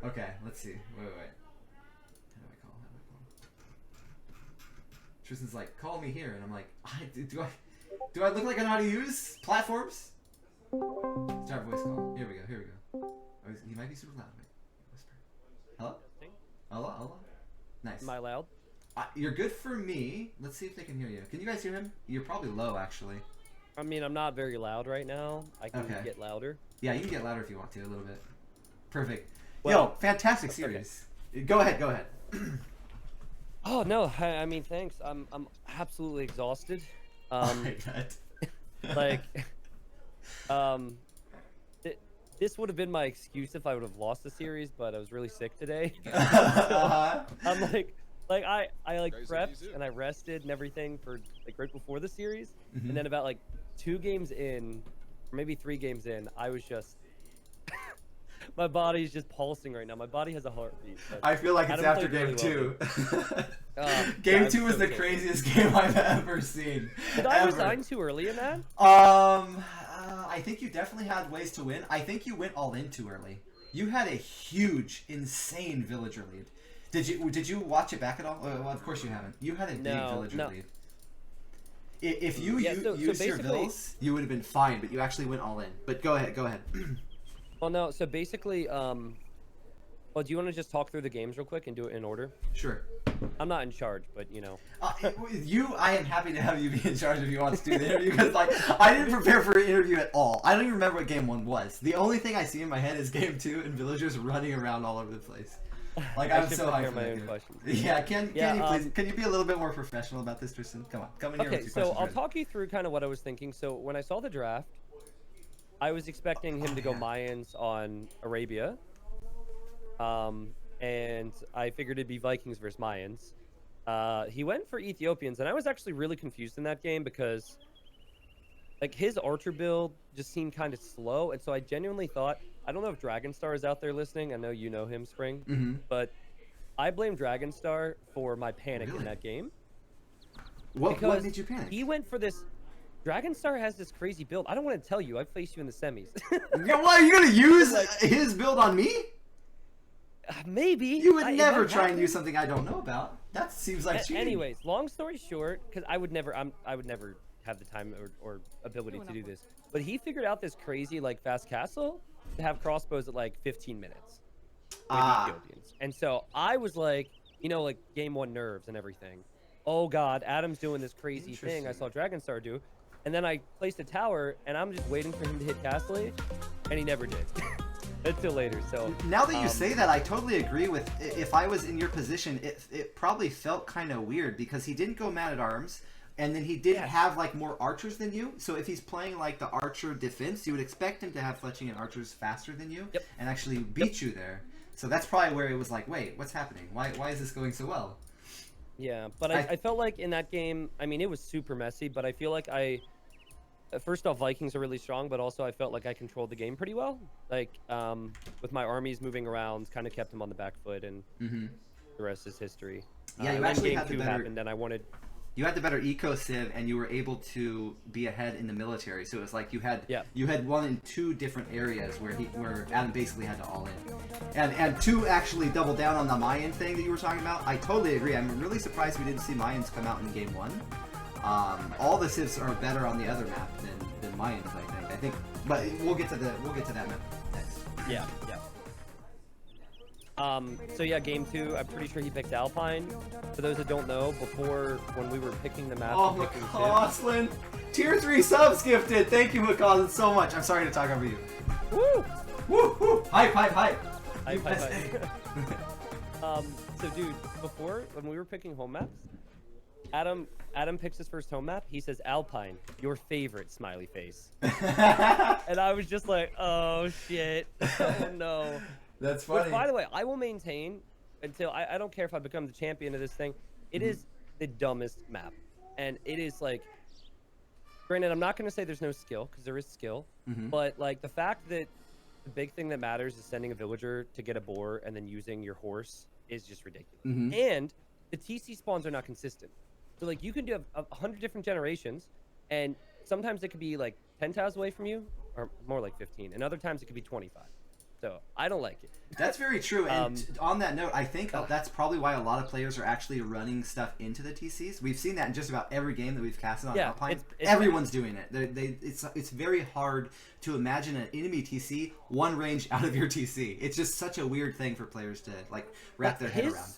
Okay, let's see. Wait. How do I call? Tristan's like, call me here, and I'm like, do I look like I know how to use platforms? Start voice call. Here we go. Oh, he might be super loud. Wait, whisper. Hello? Hello? Nice. Am I loud? You're good for me. Let's see if they can hear you. Can you guys hear him? You're probably low, actually. I mean, I'm not very loud right now. I can get louder. Yeah, you can get louder if you want to, a little bit. Perfect. Well, Yo, fantastic series. Okay. Go ahead. Oh no, I mean, thanks. I'm absolutely exhausted. Oh my god. Like, this would have been my excuse if I would have lost the series, but I was really sick today. So, I'm like I prepped and I rested and everything for like right before the series, and then about like 2 games in, or maybe 3 games in, I was just my body's just pulsing right now. My body has a heartbeat. I feel like it's after game 2. Game 2 was the craziest game I've ever seen. Did I resign too early in that? I think you definitely had ways to win. I think you went all in too early. You had a huge, insane villager lead. Did you watch it back at all? Well, of course you haven't. You had a big villager lead. If you used your vills, you would have been fine, but you actually went all in. But go ahead. Well, no. So basically, well, do you want to just talk through the games real quick and do it in order? Sure. I'm not in charge, but you know. I am happy to have you be in charge if you want to do the interview, because like I didn't prepare for an interview at all. I don't even remember what game 1 was. The only thing I see in my head is game 2 and villagers running around all over the place. Like I'm so hyped for that. Yeah, can you be a little bit more professional about this, Tristan? Come in here. Okay, so I'll talk you through kind of what I was thinking. So when I saw the draft, I was expecting him to go Mayans on Arabia. And I figured it'd be Vikings versus Mayans. He went for Ethiopians, and I was actually really confused in that game because like his archer build just seemed kind of slow, and so I genuinely thought, I don't know if Dragonstar is out there listening. I know you know him, Spring, but I blame Dragonstar for my panic in that game. What made you panic? He went for this. Dragonstar has this crazy build. I don't want to tell you. I faced you in the semis. What, are you gonna use his build on me? Maybe. You would never try and use something I don't know about. That seems like cheating. Anyways, long story short, because I would never have the time or ability to do this. But he figured out this crazy like fast castle to have crossbows at like 15 minutes with Ethiopians. And so I was like, you know, like game 1 nerves and everything. Oh God, Adam's doing this crazy thing I saw Dragonstar do. And then I placed a tower, and I'm just waiting for him to hit Castle, and he never did. Until later. So now that you say that, I totally agree with. If I was in your position, it probably felt kind of weird because he didn't go man at arms, and then he didn't have like more archers than you. So if he's playing like the archer defense, you would expect him to have fletching and archers faster than you, and actually beat you there. So that's probably where it was like, wait, what's happening? Why is this going so well? Yeah, but I felt like in that game, I mean, it was super messy, but I feel like first off, Vikings are really strong, but also I felt like I controlled the game pretty well. Like, with my armies moving around, kind of kept them on the back foot, and the rest is history. Yeah, you actually had the better. Happened, and I wanted. You had the better eco civ, and you were able to be ahead in the military. So it was like you had one in 2 different areas where Adam basically had to all in, and 2 actually double down on the Mayan thing that you were talking about. I totally agree. I'm really surprised we didn't see Mayans come out in game 1. All the civs are better on the other map than Mayans, I think, but we'll get to that map next. Yeah. So yeah, game 2, I'm pretty sure he picked Alpine. For those that don't know, before when we were picking the map, McCausland, tier 3 subs gifted. Thank you, McCausland, so much. I'm sorry to talk over you. Woo! Woo! Hype! Hype. So dude, before when we were picking home maps, Adam picks his first home map. He says Alpine, your favorite smiley face. And I was just like, oh shit. Oh no. That's funny. Which, by the way, I will maintain until I don't care if I become the champion of this thing. It is the dumbest map. And it is like, granted, I'm not going to say there's no skill, because there is skill. But like the fact that the big thing that matters is sending a villager to get a boar and then using your horse is just ridiculous. And the TC spawns are not consistent. So like you can do 100 different generations, and sometimes it could be like 10 tiles away from you, or more like 15, and other times it could be 25. So I don't like it. That's very true. And on that note, I think that's probably why a lot of players are actually running stuff into the TCs. We've seen that in just about every game that we've casted on Alpine. Everyone's doing it. It's very hard to imagine an enemy TC one range out of your TC. It's just such a weird thing for players to like wrap their head around.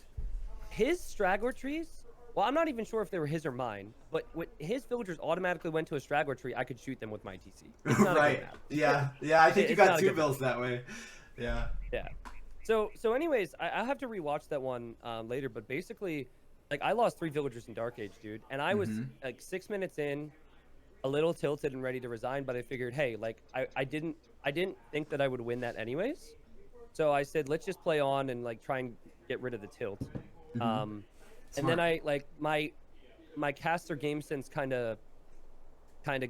His straggler trees. Well, I'm not even sure if they were his or mine, but when his villagers automatically went to a straggler tree, I could shoot them with my TC. It's not right. Yeah. I think you got 2 builds that way. Yeah. Yeah. So anyways, I'll have to rewatch that one later, but basically, like, I lost 3 villagers in Dark Age, dude, and I was like 6 minutes in, a little tilted and ready to resign, but I figured, hey, like, I didn't think that I would win that anyways, so I said, let's just play on and like try and get rid of the tilt. And then I like my caster game sense kind of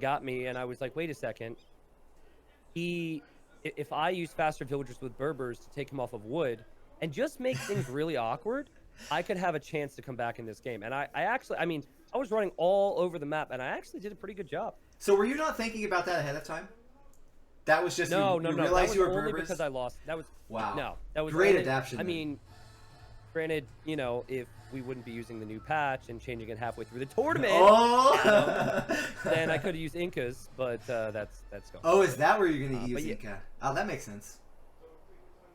got me, and I was like, wait a second, if I use faster villagers with Berbers to take him off of wood and just make things really awkward, I could have a chance to come back in this game. And I was running all over the map, and I actually did a pretty good job. So were you not thinking about that ahead of time? That was just no. You realized that was you were only Berbers? because I lost. That was that was great only, adaptation. I mean, granted, you know, if we wouldn't be using the new patch and changing it halfway through the tournament, then I could have used Incas, but that's gone. Oh, is that where you're gonna use Inca? Oh, that makes sense.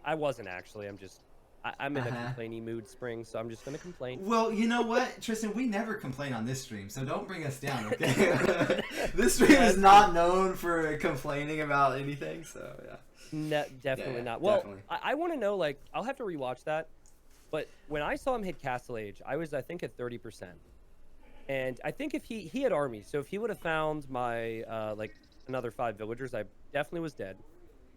I wasn't actually. I'm in a complaining mood, Spring, so I'm just gonna complain. Well, you know what, Tristan, we never complain on this stream, so don't bring us down, okay? This stream is not known for complaining about anything, so yeah. No, definitely not. Well, I want to know, like, I'll have to rewatch that. But when I saw him hit Castle Age, I was, I think, at 30%. And I think if he had armies, so if he would have found my, like, another 5 villagers, I definitely was dead.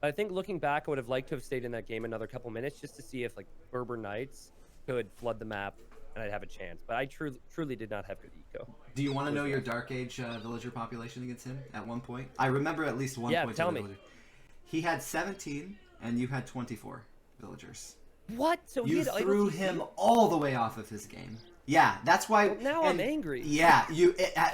But I think looking back, I would have liked to have stayed in that game another couple minutes just to see if, like, Berber Knights could flood the map and I'd have a chance. But I truly did not have good eco. Do you want to know your Dark Age villager population against him at one point? I remember at least one point. Yeah, tell me. He had 17, and you had 24 villagers. What? So you threw him all the way off of his game. Yeah, that's why. Well, now I'm angry. Yeah,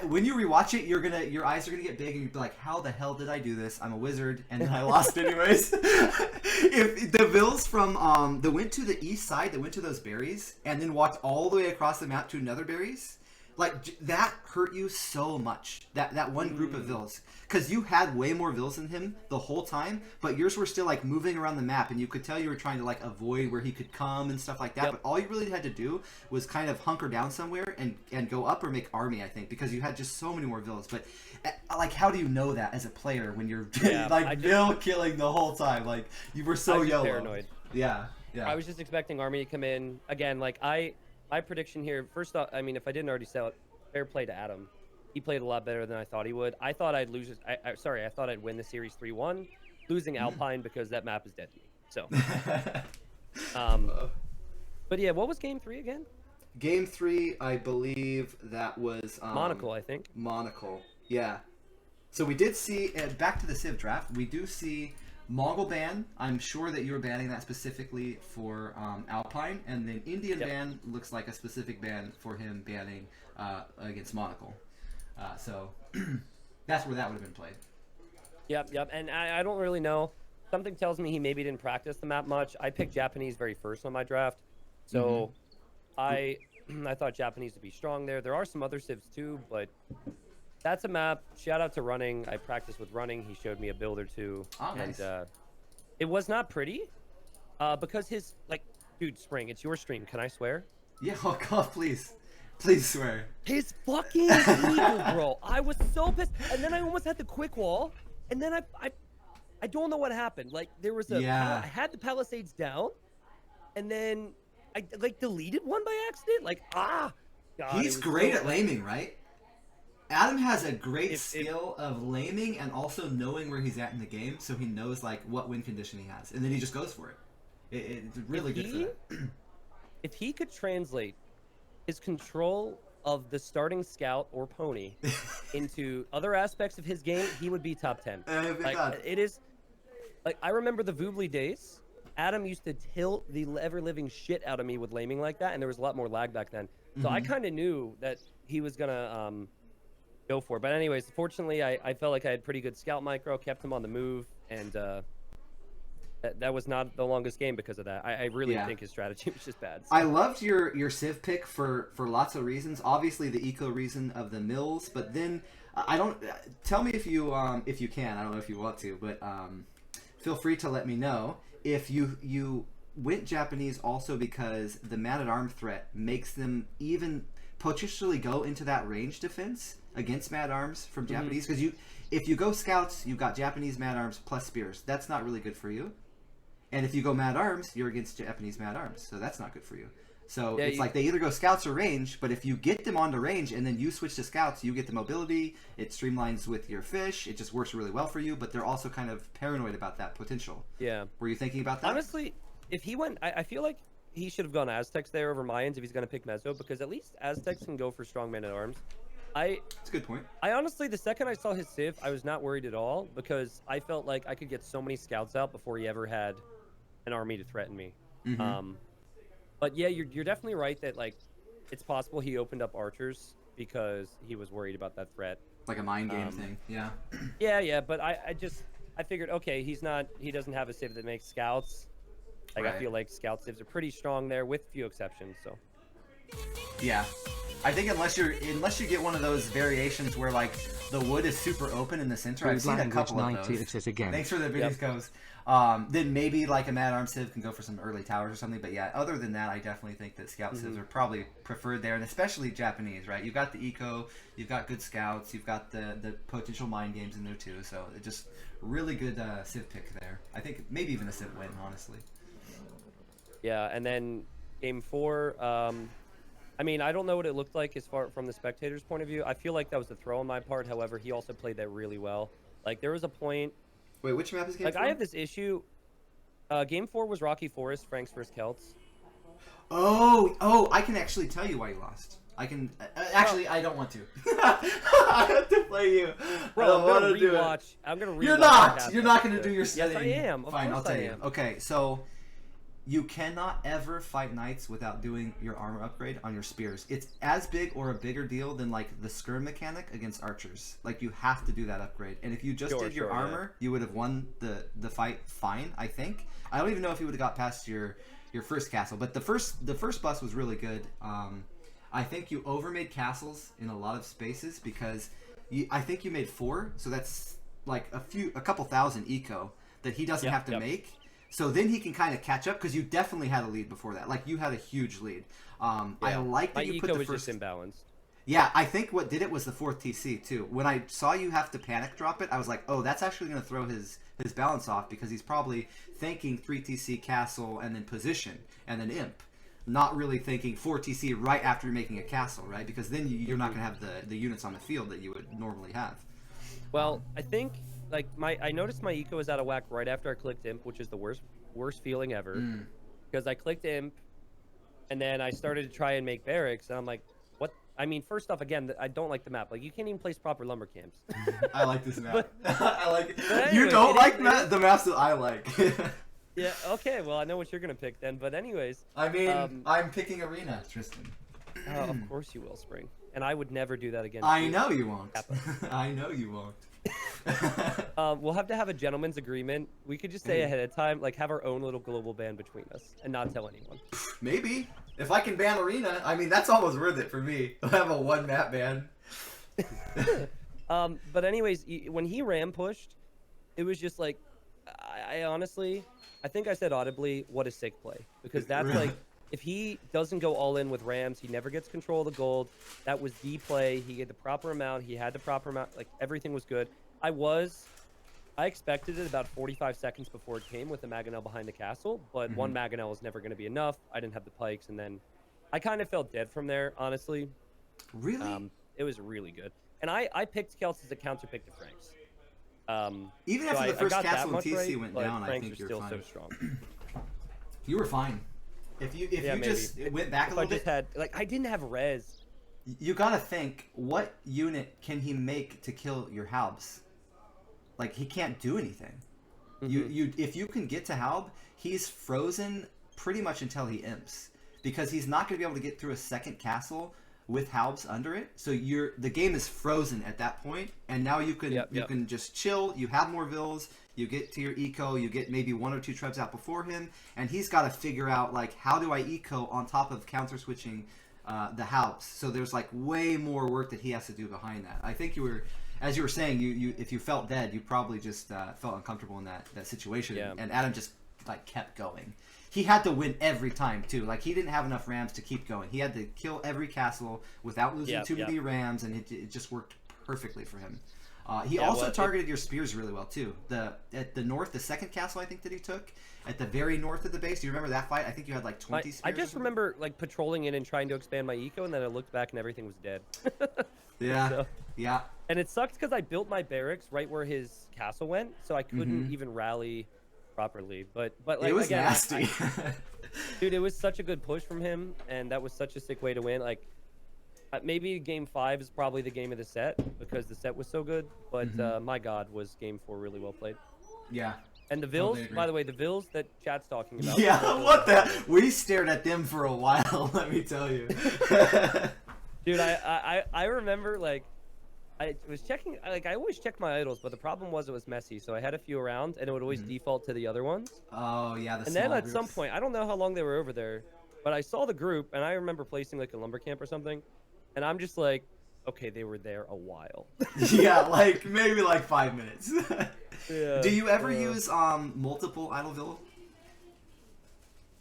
when you rewatch it, your eyes are gonna get big, and you'll be like, "How the hell did I do this? I'm a wizard, and then I lost anyways." If the vills from that went to the east side, that went to those berries, and then walked all the way across the map to another berries, like that hurt you so much. That one group of vills. Because you had way more vills than him the whole time, but yours were still like moving around the map, and you could tell you were trying to like avoid where he could come and stuff like that. Yep. But all you really had to do was kind of hunker down somewhere and go up or make army, I think, because you had just so many more vills. But like, how do you know that as a player when you're vill killing the whole time? Like, you were so yellow. Paranoid. Yeah. I was just expecting army to come in again. Like my prediction here. First off, I mean, if I didn't already sell it, fair play to Adam. He played a lot better than I thought he would. I thought I'd lose. I thought I'd win the series 3-1, losing Alpine because that map is dead to me. So, but yeah, what was game 3 again? Game 3, I believe that was Monocle. I think Monocle. Yeah. So we did see back to the Civ draft. We do see Mongol ban. I'm sure that you were banning that specifically for Alpine, and then Indian ban looks like a specific ban for him banning against Monocle. So that's where that would have been played. Yep. And I don't really know. Something tells me he maybe didn't practice the map much. I picked Japanese very first on my draft, so I thought Japanese would be strong there. There are some other civs too, but that's a map. Shout out to Running. I practiced with Running. He showed me a build or two, and it was not pretty because his dude, Spring, it's your stream. Can I swear? Yeah, oh God, please. Please swear. His fucking eagle, bro. I was so pissed. And then I almost had the quick wall. And then I don't know what happened. Like, there was I had the Palisades down. And then I, deleted one by accident. Like, God. He's great at laming, right? Adam has a great skill of laming and also knowing where he's at in the game. So he knows, what win condition he has. And then he just goes for it. It's really good for that. If he could translate his control of the starting scout or pony into other aspects of his game, he would be top 10. It is I remember the Voobly days. Adam used to tilt the ever-living shit out of me with laming like that, and there was a lot more lag back then. So I kind of knew that he was gonna go for it. But anyways, fortunately, I felt like I had pretty good scout micro, kept him on the move, and That was not the longest game because of that. I really think his strategy was just bad. So. I loved your Civ pick for lots of reasons. Obviously, the eco reason of the mills, but then I don't. Tell me if you can. I don't know if you want to, but feel free to let me know if you went Japanese also because the man-at-arm threat makes them even potentially go into that range defense against man-at-arms from Japanese. Because if you go scouts, you've got Japanese man-at-arms plus spears. That's not really good for you. And if you go man-at-arms, you're against Japanese man-at-arms, so that's not good for you. So it's like they either go scouts or range, but if you get them onto range and then you switch to scouts, you get the mobility, it streamlines with your fish, it just works really well for you, but they're also kind of paranoid about that potential. Yeah. Were you thinking about that? Honestly, if he went, I feel like he should have gone Aztecs there over Mayans if he's going to pick Mezzo, because at least Aztecs can go for strong man-at-arms. That's a good point. I honestly, the second I saw his Civ, I was not worried at all, because I felt like I could get so many scouts out before he ever had an army to threaten me. But yeah, you're definitely right that like it's possible he opened up archers because he was worried about that threat. Like a mind game thing. Yeah. Yeah, but I figured, okay, he doesn't have a Civ that makes scouts. Like I feel like scout Civs are pretty strong there with few exceptions, so. Yeah. I think unless you get one of those variations where like the wood is super open in the center, I've seen a couple of those. Thanks for the videos, goes. Then maybe like a mad arm Civ can go for some early towers or something. But yeah, other than that, I definitely think that scout Civs are probably preferred there, and especially Japanese, right? You've got the eco, you've got good scouts, you've got the potential mind games in there too. So it just really good Civ pick there. I think maybe even a Civ win, honestly. Yeah, and then game 4. I mean, I don't know what it looked like as far from the spectator's point of view. I feel like that was a throw on my part. However, he also played that really well. Like, there was a point... Wait, which map is game 4? Like, I have this issue. Game 4 was Rocky Forest, Franks vs. Celts. Oh, I can actually tell you why you lost. I can... actually, I don't want to. I have to play you. Bro, I'm going to rewatch. I'm going to rewatch. You're not! You're not going to do your setting. Yes, I am. Fine, I'll tell you. Okay, so... You cannot ever fight knights without doing your armor upgrade on your spears. It's as big or a bigger deal than like the skirm mechanic against archers. Like you have to do that upgrade. And if you just did your armor, you would have won the fight fine, I think. I don't even know if you would have got past your first castle, but the first bus was really good. I think you overmade castles in a lot of spaces because I think you made 4, so that's like a couple thousand eco that he doesn't have to make. So then he can kind of catch up because you definitely had a lead before that. Like you had a huge lead. I like that you put the first. Just imbalanced. Yeah, I think what did it was the 4th TC too. When I saw you have to panic drop it, I was like, oh, that's actually going to throw his balance off because he's probably thinking 3 TC castle and then position and then imp, not really thinking 4 TC right after you're making a castle, right? Because then you're not going to have the units on the field that you would normally have. Well, I think. Like I noticed my eco was out of whack right after I clicked imp, which is the worst feeling ever. Because I clicked imp, and then I started to try and make barracks, and I'm like, what? I mean, first off, again, I don't like the map. Like you can't even place proper lumber camps. I like this map. I like it. Anyway, you don't like the maps that I like. Yeah. Okay. Well, I know what you're gonna pick then. But anyways. I mean, I'm picking arena, Tristan. Of course you will, Spring. And I would never do that again. I know you won't. I know you won't. We'll have to have a gentleman's agreement. We could just say ahead of time, like have our own little global ban between us and not tell anyone. Maybe. If I can ban arena, I mean, that's almost worth it for me. I'll have a 1 map ban. But anyways, when he ram pushed, it was just like, I honestly, I think I said audibly, what a sick play. Because that's like, if he doesn't go all in with rams, he never gets control of the gold. That was the play. He had the proper amount. He had the proper amount. Like, everything was good. I expected it about 45 seconds before it came with the Mangonel behind the castle, but 1 Mangonel was never going to be enough. I didn't have the pikes, and then I kind of felt dead from there, honestly. Really? It was really good. And I picked Celts as a counter pick to Franks. Even after the first castle and TC went down, Franks I think you're still fine. So strong. You were fine. If you just went back a little bit, I didn't have res. You gotta think, what unit can he make to kill your Halbs? Like he can't do anything. If you can get to Halb, he's frozen pretty much until he imps because he's not gonna be able to get through a second castle with Halbs under it. So the game is frozen at that point, and now you can just chill. You have more vills. You get to your eco. You get maybe 1 or 2 trebs out before him, and he's got to figure out like, how do I eco on top of counter switching the Halbs? So there's like way more work that he has to do behind that. I think as you were saying, you if you felt dead, you probably just felt uncomfortable in that situation. Yeah. And Adam just like kept going. He had to win every time too. Like, he didn't have enough rams to keep going. He had to kill every castle without losing too many rams, and it just worked perfectly for him. He also targeted your spears really well too. At the north, the second castle I think that he took at the very north of the base. Do you remember that fight? I think you had like 20 spears. I just remember like patrolling in and trying to expand my eco, and then I looked back and everything was dead. Yeah. Yeah. And it sucked because I built my barracks right where his castle went, so I couldn't even rally properly. But like, it was again, nasty. Dude, it was such a good push from him, and that was such a sick way to win. Like, maybe game 5 is probably the game of the set because the set was so good. But my God, was game 4 really well played. Yeah. And the vills, by the way, the vills that chat's talking about. Yeah, what the? We stared at them for a while. Let me tell you. Dude, I remember, like, I was checking, like, I always check my idols, but the problem was it was messy, so I had a few around, and it would always default to the other ones. Oh, yeah, and then at some point, I don't know how long they were over there, but I saw the group, and I remember placing, like, a lumber camp or something, and I'm just like, okay, they were there a while. Yeah, like, maybe, like, 5 minutes. Yeah, do you ever use multiple idolville?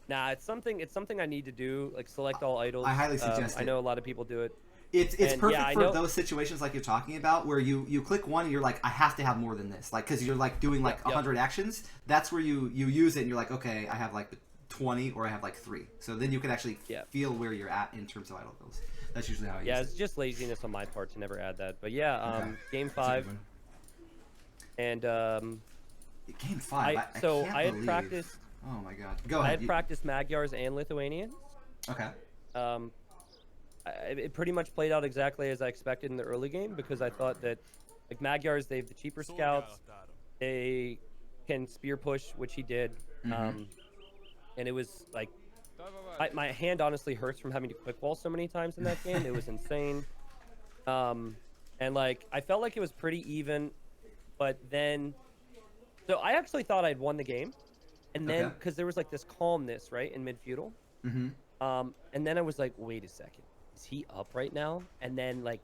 Nah, it's something I need to do, like, select all idols. I highly suggest it. I know a lot of people do it. It's perfect for those situations like you're talking about, where you click one and you're like, I have to have more than this, like, because you're like doing like 100 actions. That's where you use it and you're like, okay, I have like 20 or I have like 3. So then you can actually feel where you're at in terms of idol bills. That's usually how I use it. Yeah, it's just laziness on my part to never add that. But yeah, game 5. And game 5. I had practiced. Oh my God, go ahead. I had practiced Magyars and Lithuanians. Okay. It pretty much played out exactly as I expected in the early game, because I thought that, like, Magyars, they have the cheaper scouts, they can spear push, which he did, and it was like, my hand honestly hurts from having to quick wall so many times in that game. It was insane, and like, I felt like it was pretty even, but then, so I actually thought I'd won the game, and then because there was like this calmness right in mid feudal, and then I was like, wait a second. Is he up right now? And then, like,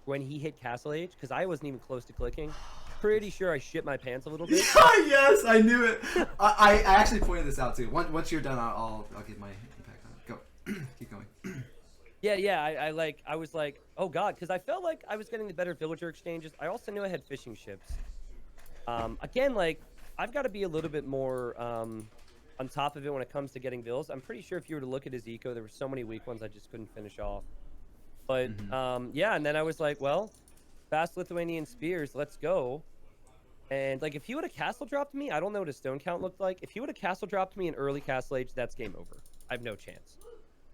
when he hit Castle Age, because I wasn't even close to clicking, pretty sure I shit my pants a little bit. Yes, I knew it. I actually pointed this out too. Once you're done, I'll give my impact on it. Go. Keep going. Yeah. I was like, oh God, because I felt like I was getting the better villager exchanges. I also knew I had fishing ships. Again, like, I've got to be a little bit more on top of it when it comes to getting bills. I'm pretty sure if you were to look at his eco, there were so many weak ones I just couldn't finish off. But yeah, and then I was like, well, fast Lithuanian spears, let's go. And like, if he would have castle dropped me, I don't know what his stone count looked like. If he would have castle dropped me in early Castle Age, that's game over. I have no chance.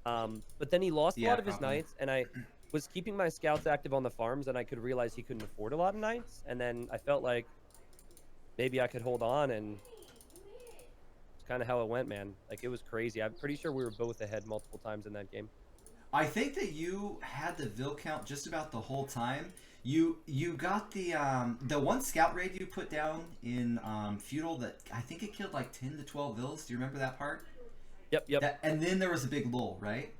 But then he lost a lot of his knights, and I was keeping my scouts active on the farms, and I could realize he couldn't afford a lot of knights. And then I felt like maybe I could hold on, and kind of how it went, man. Like, it was crazy. I'm pretty sure we were both ahead multiple times in that game. I think that you had the vill count just about the whole time. You got the one scout raid you put down in feudal that I think it killed like 10 to 12 vills. Do you remember that part? Yep. And then there was a big lull, right?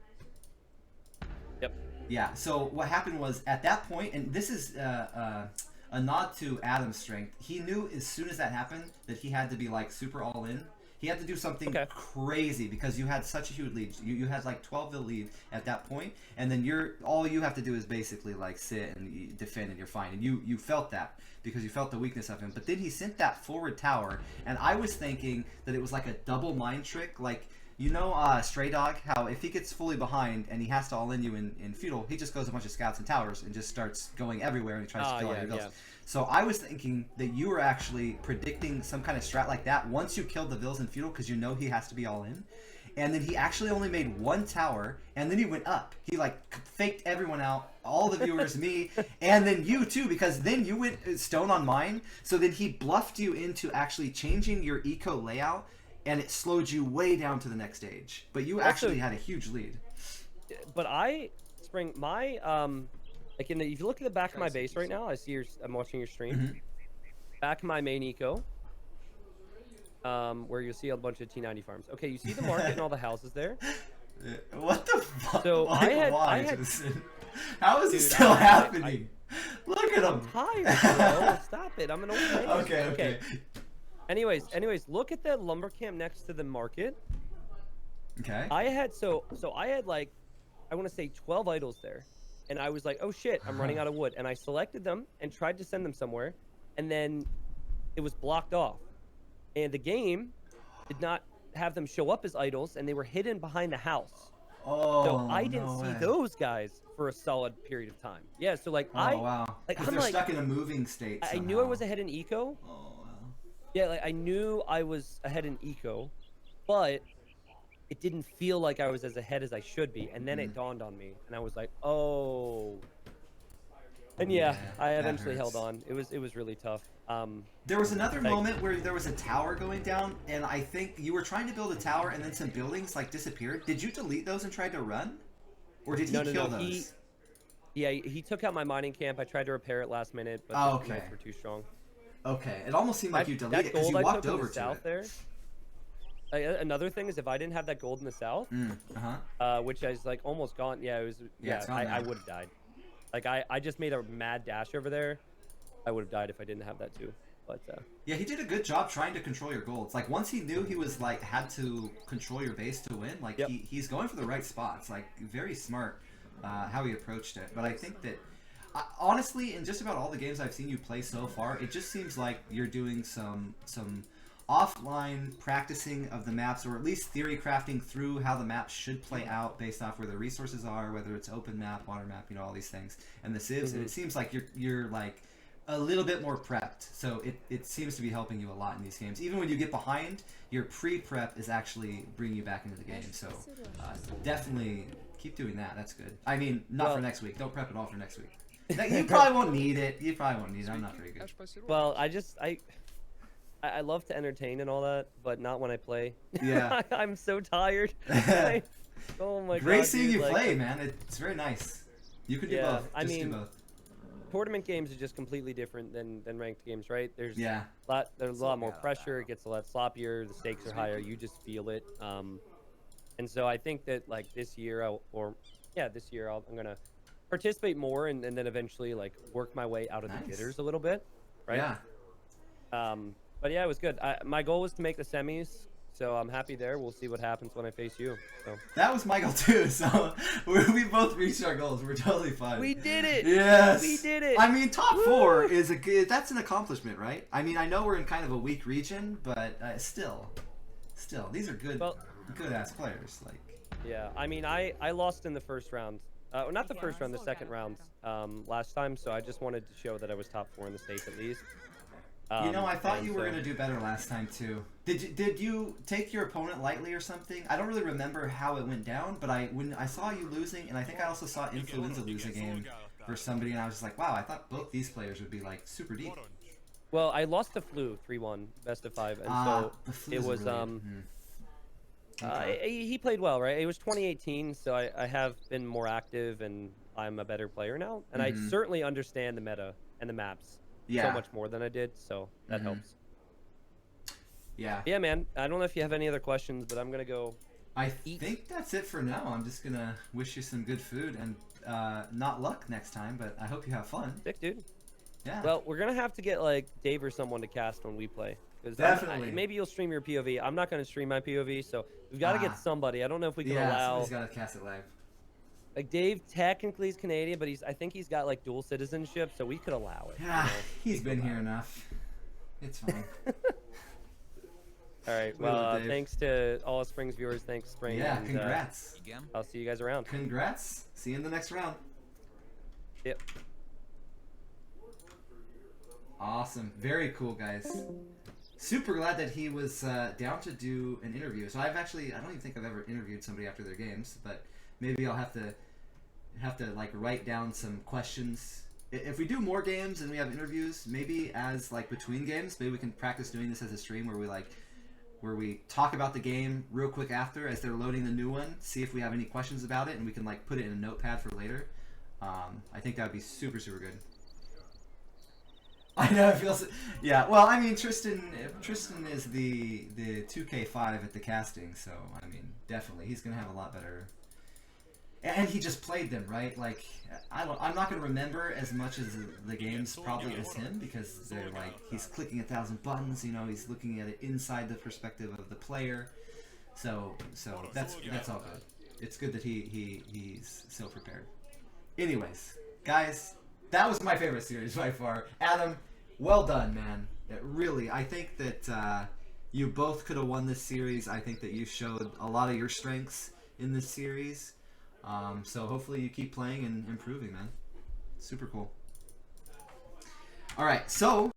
Yep. Yeah. So what happened was, at that point, and this is a nod to Adam's strength. He knew as soon as that happened that he had to be like super all in. He had to do something crazy because you had such a huge lead. You had like 12 vill lead at that point, and then all you have to do is basically like sit and defend, and you're fine. And you felt that because you felt the weakness of him. But then he sent that forward tower, and I was thinking that it was like a double mind trick, like, you know, Stray Dog, how if he gets fully behind and he has to all in you in feudal, he just goes a bunch of scouts and towers and just starts going everywhere and he tries to kill all your vills. So I was thinking that you were actually predicting some kind of strat like that once you killed the vills in feudal, because you know he has to be all in. And then he actually only made one tower, and then he went up. He like faked everyone out, all the viewers, me, and then you too, because then you went stone on mine. So then he bluffed you into actually changing your eco layout, and it slowed you way down to the next stage. But you actually had a huge lead. But Spring, my like if you look at the back of my base right now, I see I'm watching your stream. Back of my main eco, where you'll see a bunch of T90 farms. Okay, you see the market and all the houses there. What the fuck? So I had how is this still happening? Look at him. I'm tired, bro. Stop it. I'm an old man. Okay. Anyways, look at the lumber camp next to the market. Okay. I had like, I want to say 12 idols there, and I was like, oh shit, I'm running out of wood, and I selected them and tried to send them somewhere, and then it was blocked off, and the game did not have them show up as idols, and they were hidden behind the house. Oh, so I didn't see those guys for a solid period of time. Yeah, so like wow. like I'm like, stuck in a moving state. I knew I was ahead in eco. Oh wow. Yeah, like I knew I was ahead in eco, but it didn't feel like I was as ahead as I should be. And then it dawned on me, and I was like, oh. And yeah, I eventually held on. It was really tough. There was another moment where there was a tower going down, and I think you were trying to build a tower, and then some buildings like disappeared. Did you delete those and try to run, or did he kill those? He took out my mining camp. I tried to repair it last minute, but the knives were too strong. Okay, it almost seemed like you deleted it because you walked over to it. There. Another thing is, if I didn't have that gold in the south, which is like almost gone. Yeah, it was. Yeah, I would have died. Like I just made a mad dash over there. I would have died if I didn't have that too. But yeah, he did a good job trying to control your golds. Like once he knew he was like had to control your base to win. Like he's going for the right spots. Like very smart how he approached it. But I think that honestly, in just about all the games I've seen you play so far, it just seems like you're doing some offline practicing of the maps, or at least theory crafting through how the maps should play out based off where the resources are, whether it's open map, water map, you know, all these things, and the civs. And it seems like you're like a little bit more prepped, so it seems to be helping you a lot in these games. Even when you get behind, your pre-prep is actually bringing you back into the game. So definitely keep doing that. That's good. I mean, not for next week. Don't prep at all for next week. You probably won't need it. You probably won't need it. I'm not very good. Well, I love to entertain and all that, but not when I play. Yeah. I'm so tired. Oh my god. Great seeing you play, man. It's very nice. You could do both. I mean, do both. Tournament games are just completely different than ranked games, right? There's a lot more pressure. It gets a lot sloppier. The stakes are higher. You just feel it. And so I think that like this year, I'm gonna participate more and then eventually like work my way out of the jitters a little bit, right? Yeah. But yeah, it was good. My goal was to make the semis, so I'm happy there. We'll see what happens when I face you. So that was my goal too. So we both reached our goals. We're totally fine. We did it. Yes, we did it. I mean, top 4 is that's an accomplishment, right? I mean, I know we're in kind of a weak region, but still, these are good ass players. Like. Yeah, I mean, I lost in the first round. Not the first round, the second round last time. So I just wanted to show that I was top 4 in the States at least. You know, I thought you were going to do better last time, too. Did you take your opponent lightly or something? I don't really remember how it went down, but when I saw you losing, and I think I also saw Influenza lose a game for somebody, and I was just like, wow, I thought both these players would be, like, super deep. Well, I lost to Flu 3-1, best of 5, and so it was, he played well, right? It was 2018, so I have been more active, and I'm a better player now, and I certainly understand the meta and the maps. So much more than I did, so that helps. Yeah, man. I don't know if you have any other questions, but I'm gonna go. I think that's it for now. I'm just gonna wish you some good food and not luck next time, but I hope you have fun. Sick, dude. Yeah. Well, we're gonna have to get like Dave or someone to cast when we play. Definitely. Maybe you'll stream your POV. I'm not gonna stream my POV, so we've got to get somebody. I don't know if we can allow. Somebody's gotta cast it live. Like Dave technically is Canadian, but I think he's got like dual citizenship, so we could allow it. Yeah, he's been here enough. It's fine. All right. Well, thanks to all Springs viewers. Thanks, Spring. Yeah, and, congrats. I'll see you guys around. Congrats. See you in the next round. Yep. Awesome. Very cool, guys. Super glad that he was down to do an interview. So I don't even think I've ever interviewed somebody after their games, but maybe I'll have to like write down some questions. If we do more games and we have interviews, maybe as like between games, maybe we can practice doing this as a stream where we like where we talk about the game real quick after as they're loading the new one. See if we have any questions about it, and we can like put it in a notepad for later. I think that would be super good. I know it feels. Yeah. Well, I mean, Tristan is the 2K5 at the casting, so I mean, definitely he's gonna have a lot better. And he just played them, right? Like, I'm not gonna remember as much as the games probably as him, because they're like he's clicking 1,000 buttons. You know, he's looking at it inside the perspective of the player. So that's all good. It's good that he's so prepared. Anyways, guys, that was my favorite series by far. Adam, well done, man. Really, I think that you both could have won this series. I think that you showed a lot of your strengths in this series. So hopefully you keep playing and improving, man. Super cool. All right, so